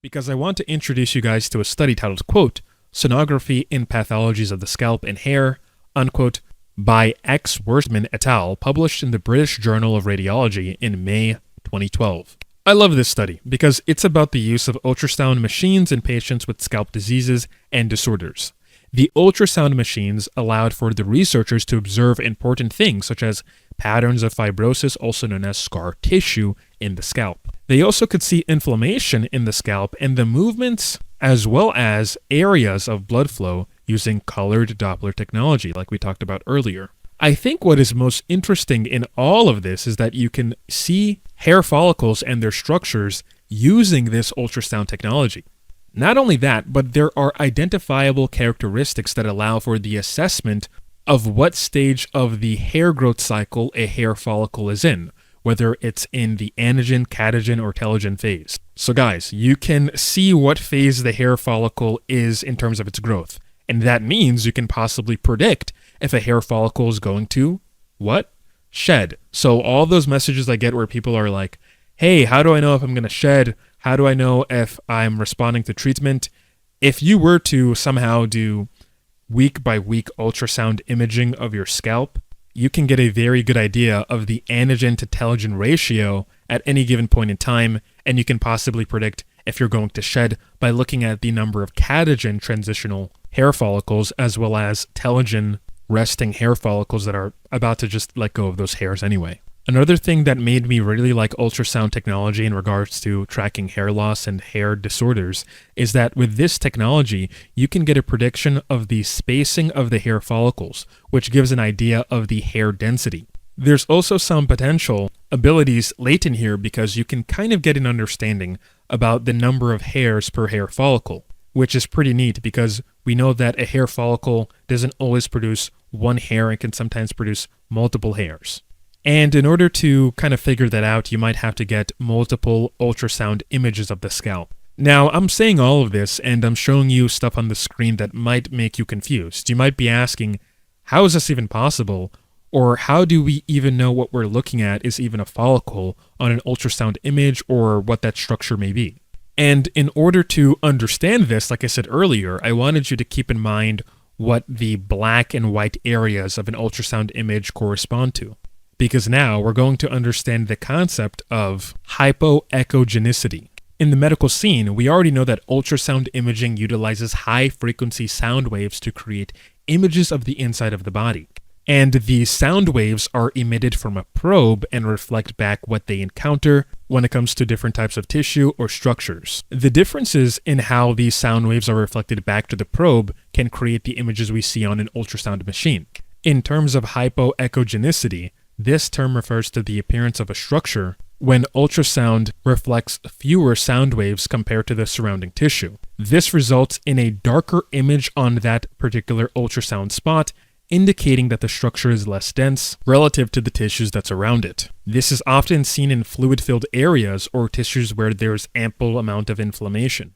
because I want to introduce you guys to a study titled, quote, Sonography in Pathologies of the Scalp and Hair, unquote, by Wortsman et al., published in the British Journal of Radiology in May 2012. I love this study because it's about the use of ultrasound machines in patients with scalp diseases and disorders. The ultrasound machines allowed for the researchers to observe important things such as patterns of fibrosis, also known as scar tissue, in the scalp. They also could see inflammation in the scalp and the movements as well as areas of blood flow using colored Doppler technology like we talked about earlier. I think what is most interesting in all of this is that you can see hair follicles and their structures using this ultrasound technology. Not only that, but there are identifiable characteristics that allow for the assessment of what stage of the hair growth cycle a hair follicle is in, whether it's in the anagen, catagen, or telogen phase. So guys, you can see what phase the hair follicle is in terms of its growth. And that means you can possibly predict if a hair follicle is going to, what? Shed. So all those messages I get where people are like, hey, how do I know if I'm going to shed? How do I know if I'm responding to treatment? If you were to somehow do week by week ultrasound imaging of your scalp, you can get a very good idea of the anagen to telogen ratio at any given point in time, and you can possibly predict if you're going to shed by looking at the number of catagen transitional hair follicles as well as telogen resting hair follicles that are about to just let go of those hairs anyway. Another thing that made me really like ultrasound technology in regards to tracking hair loss and hair disorders is that with this technology, you can get a prediction of the spacing of the hair follicles, which gives an idea of the hair density. There's also some potential abilities latent here because you can kind of get an understanding about the number of hairs per hair follicle, which is pretty neat because we know that a hair follicle doesn't always produce one hair, it can sometimes produce multiple hairs. And in order to kind of figure that out, you might have to get multiple ultrasound images of the scalp. Now, I'm saying all of this and I'm showing you stuff on the screen that might make you confused. You might be asking, how is this even possible? Or how do we even know what we're looking at is even a follicle on an ultrasound image or what that structure may be? And in order to understand this, like I said earlier, I wanted you to keep in mind what the black and white areas of an ultrasound image correspond to. Because now we're going to understand the concept of hypoechogenicity. In the medical scene, we already know that ultrasound imaging utilizes high-frequency sound waves to create images of the inside of the body. And these sound waves are emitted from a probe and reflect back what they encounter when it comes to different types of tissue or structures. The differences in how these sound waves are reflected back to the probe can create the images we see on an ultrasound machine. In terms of hypoechogenicity, this term refers to the appearance of a structure when ultrasound reflects fewer sound waves compared to the surrounding tissue. This results in a darker image on that particular ultrasound spot, indicating that the structure is less dense relative to the tissues that surround it. This is often seen in fluid-filled areas or tissues where there's ample amount of inflammation.